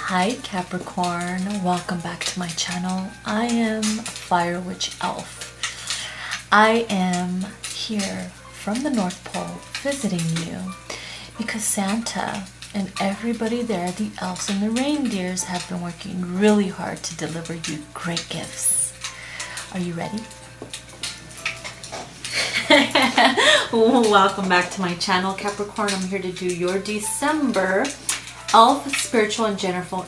Hi Capricorn, welcome back to my channel. I am Fire Witch Elf. I am here from the North Pole visiting you because Santa and everybody there, the elves and the reindeers, have been working really hard to deliver you great gifts. Are you ready? Welcome back to my channel, Capricorn. I'm here to do your December Elf, Spiritual, and general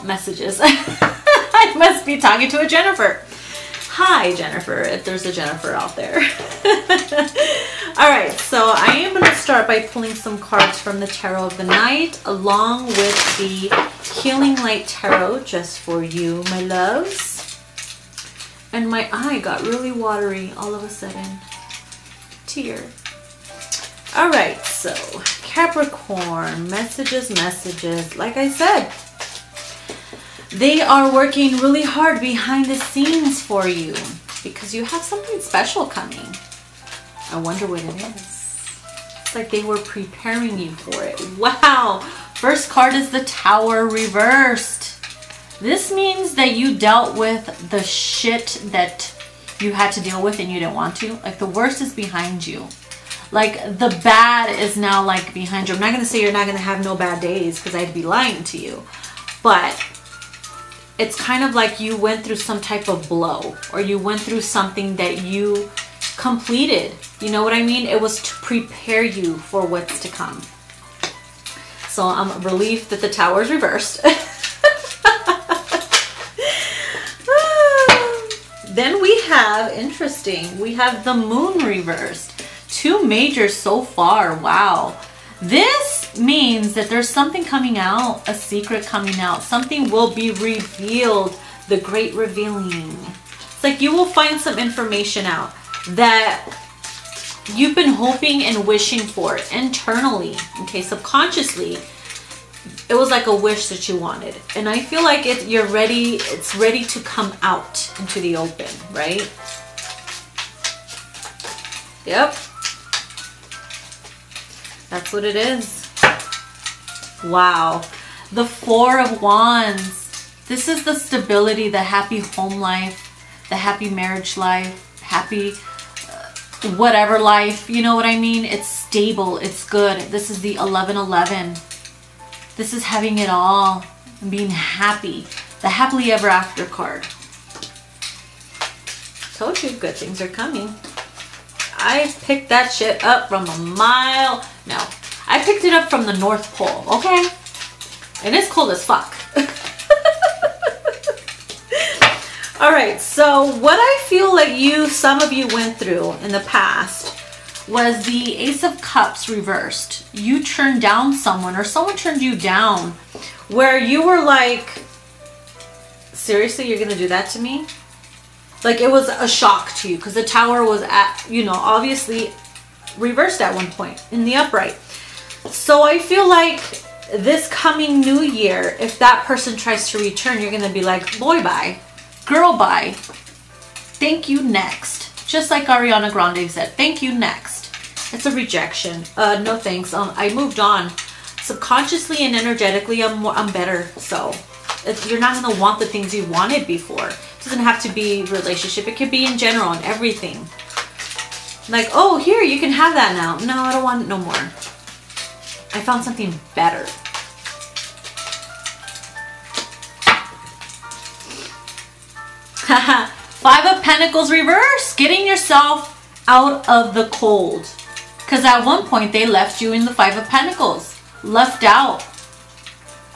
messages. I must be talking to a Jennifer. Hi, Jennifer, if there's a Jennifer out there. Alright, so I am going to start by pulling some cards from the Tarot of the Night along with the Healing Light Tarot just for you, my loves. And my eye got really watery all of a sudden. Tear. Alright, so Capricorn, messages. Like I said, they are working really hard behind the scenes for you because you have something special coming. I wonder what it is. It's like they were preparing you for it. Wow! First card is the Tower reversed. This means that you dealt with the shit that you had to deal with and you didn't want to. Like the worst is behind you. Like the bad is now like behind you. I'm not going to say you're not going to have no bad days because I'd be lying to you. But it's kind of like you went through some type of blow or you went through something that you completed. You know what I mean? It was to prepare you for what's to come. So I'm relieved that the Tower is reversed. Then we have, interesting, we have the Moon reversed. Two majors so far. Wow. This means that there's something coming out, a secret coming out. Something will be revealed, the great revealing. It's like you will find some information out that you've been hoping and wishing for internally. Okay, subconsciously, it was like a wish that you wanted. And I feel like you're ready, it's ready to come out into the open, right? Yep. That's what it is. Wow. The Four of Wands. This is the stability, the happy home life, the happy marriage life, happy whatever life. You know what I mean? It's stable. It's good. This is the 1111. This is having it all and being happy. The happily ever after card. Told you good things are coming. I picked that shit up from a mile. No, I picked it up from the North Pole, okay? And it's cold as fuck. Alright, so what I feel like some of you went through in the past was the Ace of Cups reversed. You turned down someone or someone turned you down where you were like, seriously, you're gonna do that to me? Like it was a shock to you because the Tower was at, you know, obviously reversed at one point in the upright. So I feel like this coming new year, if that person tries to return, you're going to be like, boy, bye. Girl, bye. Thank you, next. Just like Ariana Grande said, thank you, next. It's a rejection. No thanks. I moved on. Subconsciously and energetically, I'm better. So you're not going to want the things you wanted before. It doesn't have to be relationship. It could be in general and everything. Like, oh, here, you can have that now. No, I don't want it no more. I found something better. Five of Pentacles reverse. Getting yourself out of the cold. Because at one point, they left you in the Five of Pentacles. Left out.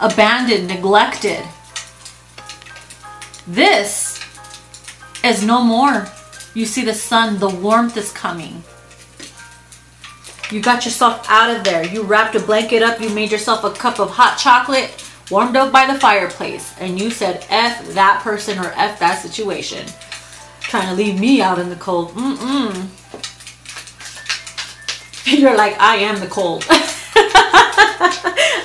Abandoned, neglected. This is no more. You see the sun, the warmth is coming. You got yourself out of there. You wrapped a blanket up. You made yourself a cup of hot chocolate, warmed up by the fireplace. And you said, F that person or F that situation. Trying to leave me out in the cold. You're like, I am the cold.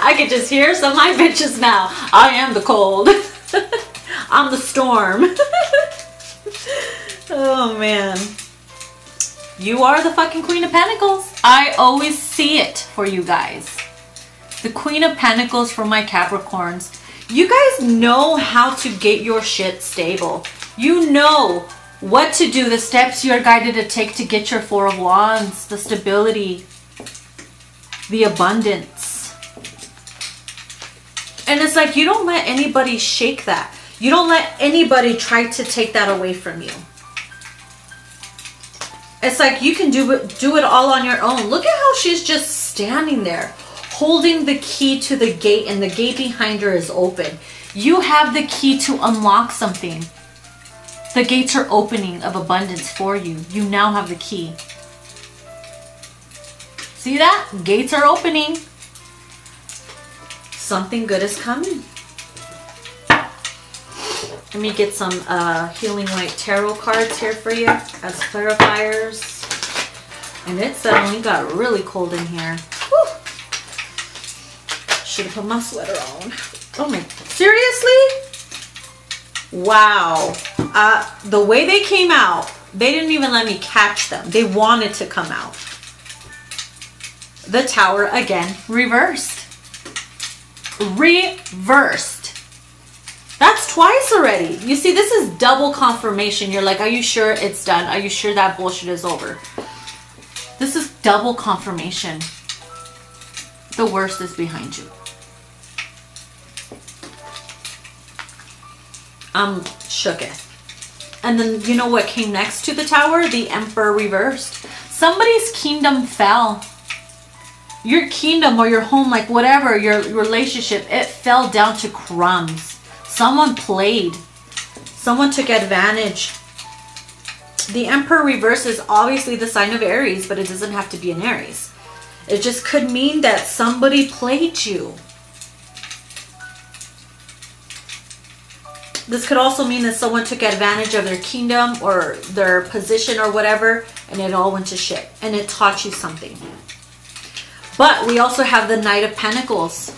I can just hear some of my bitches now. I am the cold. I'm the storm. Oh man. You are the fucking Queen of Pentacles. I always see it for you guys. The Queen of Pentacles for my Capricorns. You guys know how to get your shit stable. You know what to do, the steps you're guided to take to get your Four of Wands, the stability, the abundance. And it's like you don't let anybody shake that. You don't let anybody try to take that away from you. It's like you can do it all on your own. Look at how she's just standing there, holding the key to the gate, and the gate behind her is open. You have the key to unlock something. The gates are opening of abundance for you. You now have the key. See that? Gates are opening. Something good is coming. Let me get some Healing Light Tarot cards here for you as clarifiers. And it suddenly got really cold in here. Whew. Should have put my sweater on. Oh my, seriously? Wow. The way they came out, they didn't even let me catch them. They wanted to come out. The Tower again, reversed. Reversed. That's twice already. You see, this is double confirmation. You're like, are you sure it's done? Are you sure that bullshit is over? This is double confirmation. The worst is behind you. I'm shooketh. And then you know what came next to the Tower? The Emperor reversed. Somebody's kingdom fell. Your kingdom or your home, like whatever, your relationship, it fell down to crumbs. Someone played. Someone took advantage. The Emperor reverse is obviously the sign of Aries, but it doesn't have to be an Aries. It just could mean that somebody played you. This could also mean that someone took advantage of their kingdom or their position or whatever, and it all went to shit. And it taught you something. But we also have the Knight of Pentacles,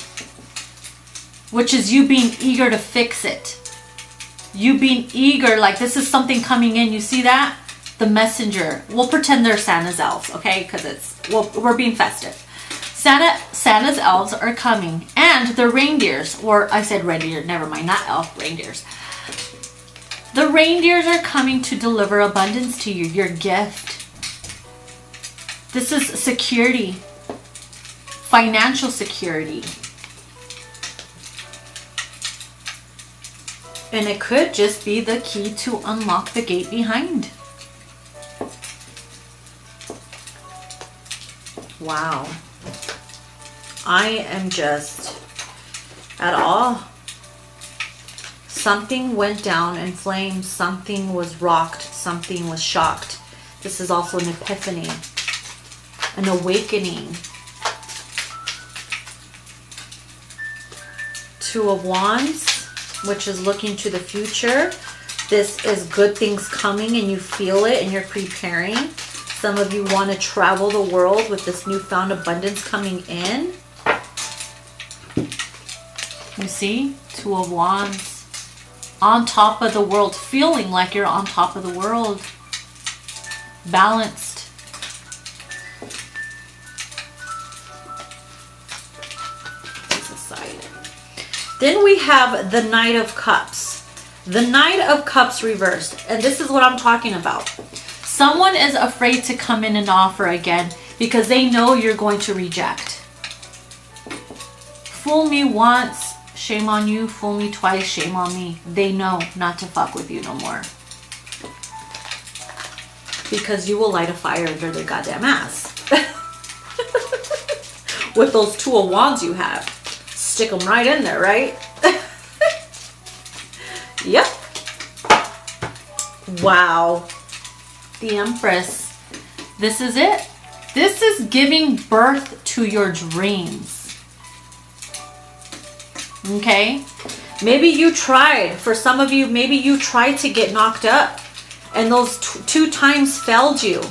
which is you being eager to fix it. You being eager, like this is something coming in. You see that? The messenger. We'll pretend they're Santa's elves, okay? Because it's, well, we're being festive. Santa's elves are coming, and the reindeers, or I said reindeer, never mind, not elf, reindeers. The reindeers are coming to deliver abundance to you, your gift. This is security, financial security. And it could just be the key to unlock the gate behind. Wow. I am just at awe. Something went down in flames. Something was rocked. Something was shocked. This is also an epiphany, an awakening. Two of Wands, which is looking to the future. This is good things coming and you feel it and you're preparing. Some of you want to travel the world with this newfound abundance coming in. You see? Two of Wands. On top of the world. Feeling like you're on top of the world. Balanced. This aside. Then we have the Knight of Cups. The Knight of Cups reversed. And this is what I'm talking about. Someone is afraid to come in and offer again because they know you're going to reject. Fool me once, shame on you. Fool me twice, shame on me. They know not to fuck with you no more. Because you will light a fire under their goddamn ass. With those Two of Wands you have. Stick them right in there, right? Yep. Wow. The Empress. This is it. This is giving birth to your dreams. Okay? Maybe you tried. For some of you, maybe you tried to get knocked up. And those two times failed you.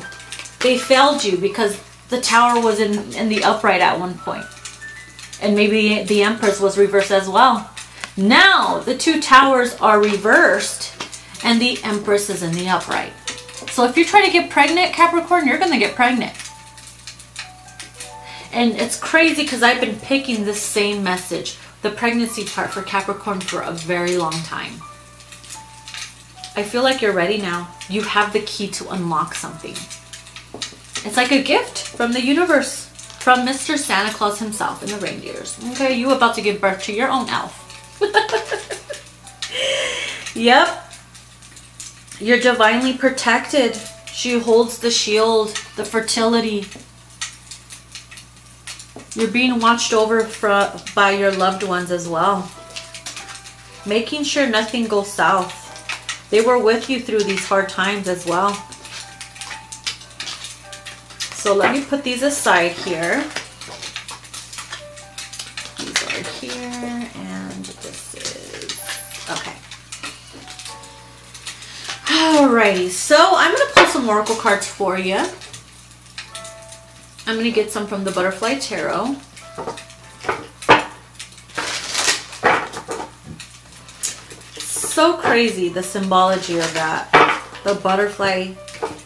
They failed you because the Tower was in the upright at one point. And maybe the Empress was reversed as well. Now, the two towers are reversed. And the Empress is in the upright. So if you try to get pregnant, Capricorn, you're going to get pregnant. And it's crazy because I've been picking this same message, the pregnancy part for Capricorn, for a very long time. I feel like you're ready now. You have the key to unlock something. It's like a gift from the universe, from Mr. Santa Claus himself and the reindeers. Okay, you about to give birth to your own elf. Yep. You're divinely protected. She holds the shield, the fertility. You're being watched over by your loved ones as well. Making sure nothing goes south. They were with you through these hard times as well. So let me put these aside here. These are here, and this is, okay. Alrighty, so I'm going to pull some oracle cards for you. I'm going to get some from the Butterfly Tarot. So crazy, the symbology of that. The Butterfly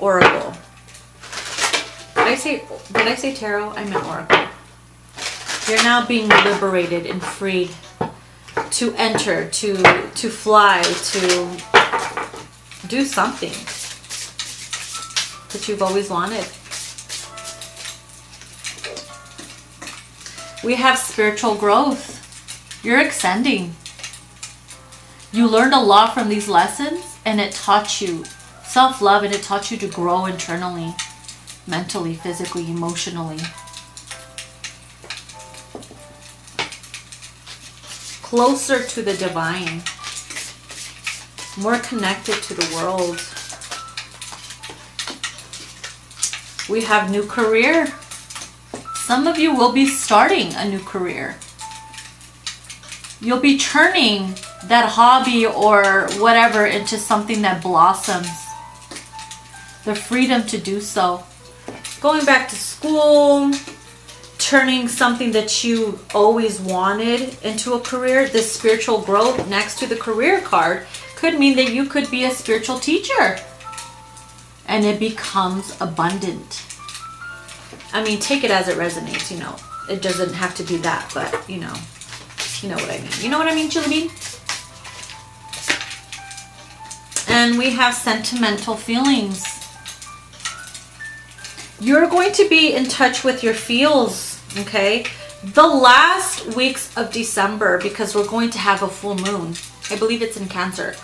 Oracle. Did I say tarot? I meant oracle. You're now being liberated and freed to enter, to fly, to do something that you've always wanted. We have spiritual growth. You're ascending. You learned a lot from these lessons, and it taught you self-love, and it taught you to grow internally, mentally, physically, emotionally. Closer to the divine. More connected to the world. We have new career. Some of you will be starting a new career. You'll be turning that hobby or whatever into something that blossoms. The freedom to do so. Going back to school, turning something that you always wanted into a career. This spiritual growth next to the career card could mean that you could be a spiritual teacher. And it becomes abundant. I mean, take it as it resonates, you know. It doesn't have to be that, but you know what I mean. You know what I mean, Chili Bean? And we have sentimental feelings. You're going to be in touch with your feels, okay? The last weeks of December, because we're going to have a full moon. I believe it's in Cancer.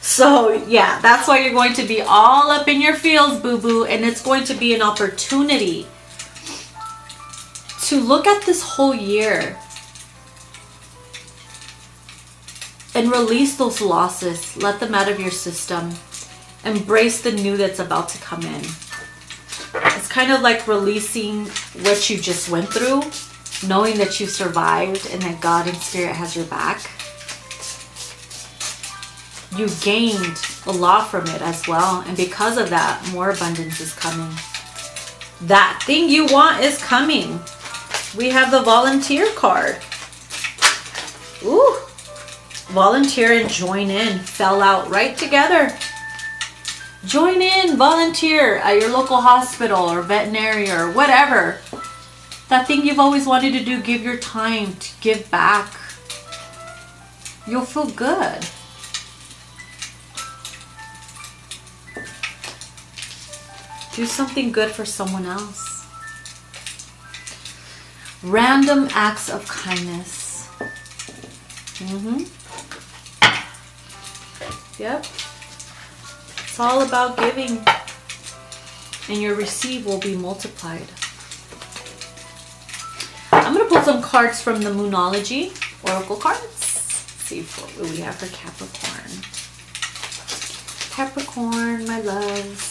So, yeah, that's why you're going to be all up in your feels, boo-boo. And it's going to be an opportunity to look at this whole year and release those losses. Let them out of your system. Embrace the new that's about to come in. It's kind of like releasing what you just went through, knowing that you survived and that God and Spirit has your back. You gained a lot from it as well, and because of that, more abundance is coming. That thing you want is coming. We have the Volunteer card. Ooh. Volunteer and join in. Fell out right together. Join in, volunteer at your local hospital or veterinary or whatever. That thing you've always wanted to do, give your time to give back. You'll feel good. Do something good for someone else. Random acts of kindness. Yep. It's all about giving, and your receive will be multiplied. I'm going to pull some cards from the Moonology Oracle cards. See what we have for Capricorn. Capricorn, my loves.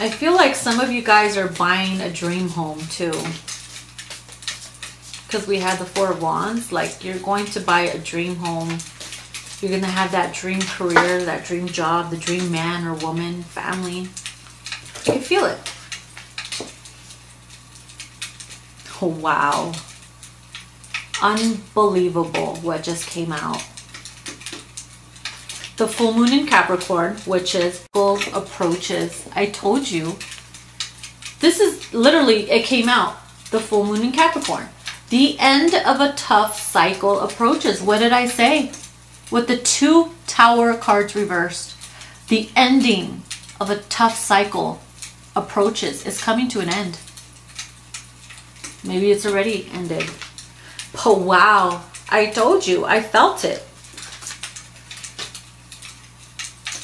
I feel like some of you guys are buying a dream home too. Because we had the Four of Wands. Like, you're going to buy a dream home. You're going to have that dream career, that dream job, the dream man or woman, family. You can feel it. Oh, wow. Unbelievable what just came out. the full moon in Capricorn, which is full approaches. I told you. This is literally, it came out. The full moon in Capricorn. The end of a tough cycle approaches. What did I say? With the 2 Tower cards reversed. The ending of a tough cycle approaches. Is coming to an end. Maybe it's already ended. Oh, wow. I told you. I felt it.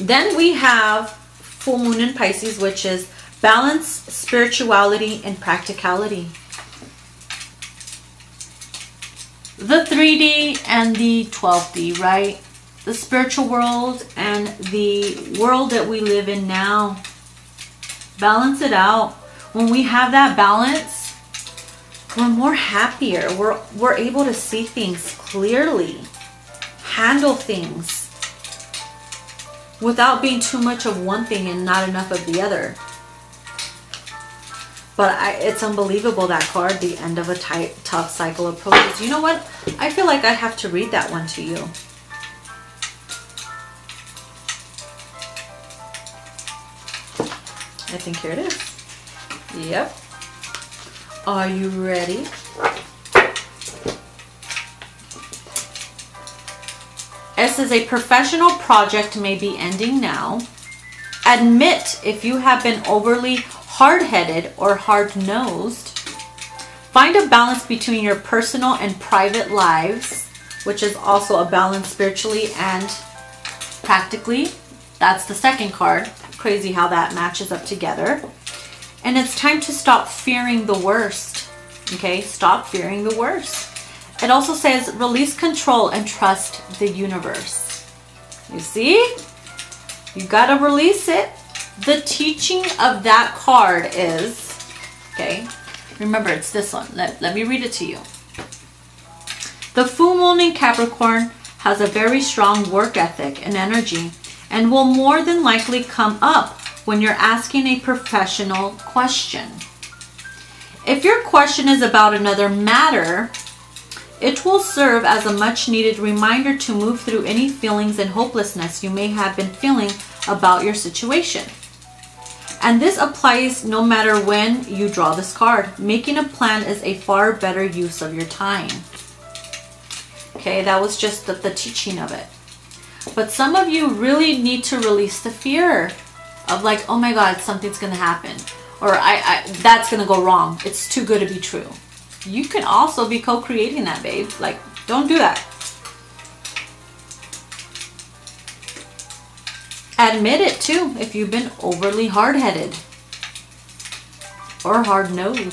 Then we have full moon in Pisces, which is balance, spirituality, and practicality. The 3D and the 12D, right? The spiritual world and the world that we live in now. Balance it out. When we have that balance, we're more happier. We're able to see things clearly, handle things without being too much of one thing and not enough of the other. But it's unbelievable, that card, the end of a tough cycle approaches. You know what? I feel like I have to read that one to you. I think here it is. Yep. Are you ready? It says a professional project may be ending now. Admit if you have been overly hard-headed or hard-nosed. Find a balance between your personal and private lives, which is also a balance spiritually and practically. That's the second card. Crazy how that matches up together. And it's time to stop fearing the worst. Okay, stop fearing the worst. It also says release control and trust the universe. You see? You gotta release it. The teaching of that card is, okay, remember it's this one. Let me read it to you. The full moon in Capricorn has a very strong work ethic and energy and will more than likely come up when you're asking a professional question. If your question is about another matter, it will serve as a much needed reminder to move through any feelings and hopelessness you may have been feeling about your situation. And this applies no matter when you draw this card. Making a plan is a far better use of your time. Okay, that was just the teaching of it. But some of you really need to release the fear of like, oh my God, something's going to happen. Or that's going to go wrong. It's too good to be true. You can also be co-creating that, babe. Like, don't do that. Admit it too if you've been overly hard-headed or hard-nosed.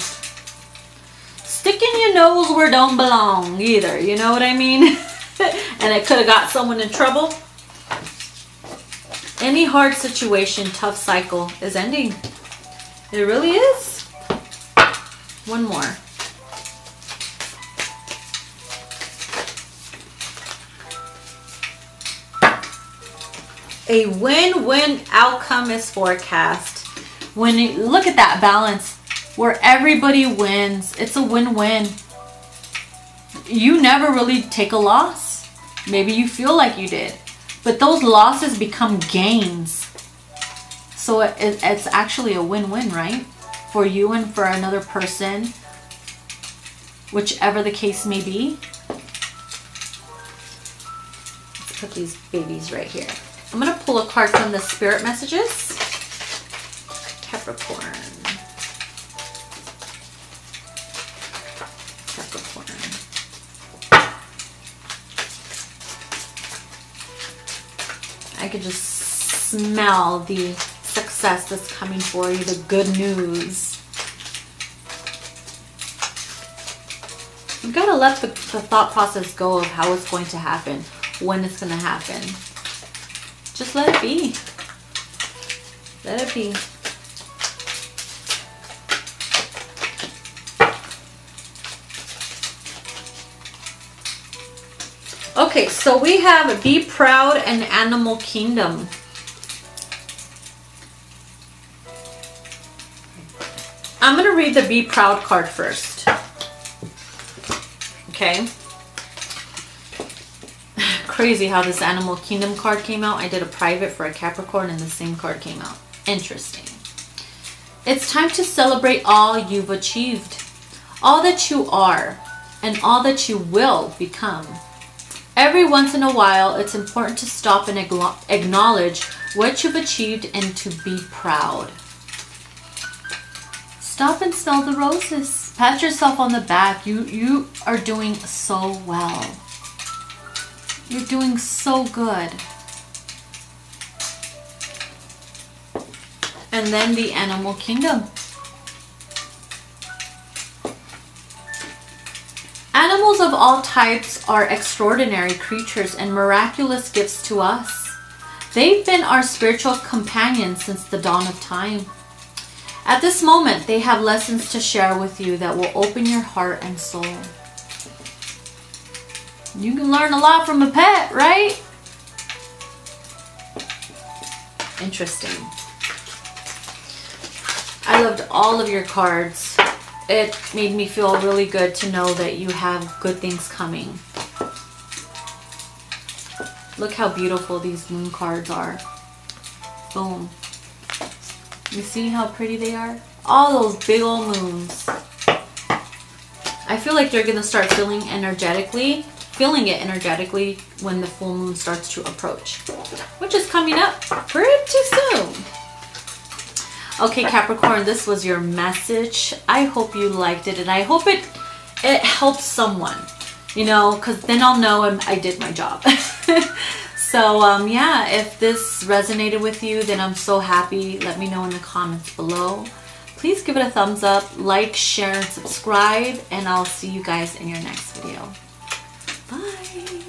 Sticking your nose where it don't belong either. You know what I mean? And it could have got someone in trouble. Any hard situation, tough cycle is ending. It really is. One more. A win-win outcome is forecast. When you look at that balance where everybody wins, it's a win-win. You never really take a loss. Maybe you feel like you did, but those losses become gains. So it's actually a win-win, right? For you and for another person, whichever the case may be. Let's put these babies right here. I'm going to pull a card from the Spirit Messages. Capricorn. Capricorn. I could just smell the success that's coming for you, the good news. You've got to let the thought process go of how it's going to happen, when it's going to happen. Just let it be. Let it be. Okay, so we have Be Proud and Animal Kingdom. I'm going to read the Be Proud card first. Okay. crazy how this Animal Kingdom card came out. I did a private for a Capricorn and the same card came out. Interesting. It's time to celebrate all you've achieved, all that you are, and all that you will become. Every once in a while, it's important to stop and acknowledge what you've achieved and to be proud. Stop and smell the roses. Pat yourself on the back. You are doing so well. You're doing so good. And then the Animal Kingdom. Animals of all types are extraordinary creatures and miraculous gifts to us. They've been our spiritual companions since the dawn of time. At this moment, they have lessons to share with you that will open your heart and soul. You can learn a lot from a pet, right? Interesting. I loved all of your cards. It made me feel really good to know that you have good things coming. Look how beautiful these moon cards are. Boom. You see how pretty they are? All those big old moons. I feel like you're going to start feeling it energetically when the full moon starts to approach, which is coming up pretty soon. Okay, Capricorn, this was your message. I hope you liked it, and I hope it helps someone, you know, because then I'll know I did my job. So, yeah, if this resonated with you, then I'm so happy. Let me know in the comments below. Please give it a thumbs up, like, share, and subscribe, and I'll see you guys in your next video. Bye!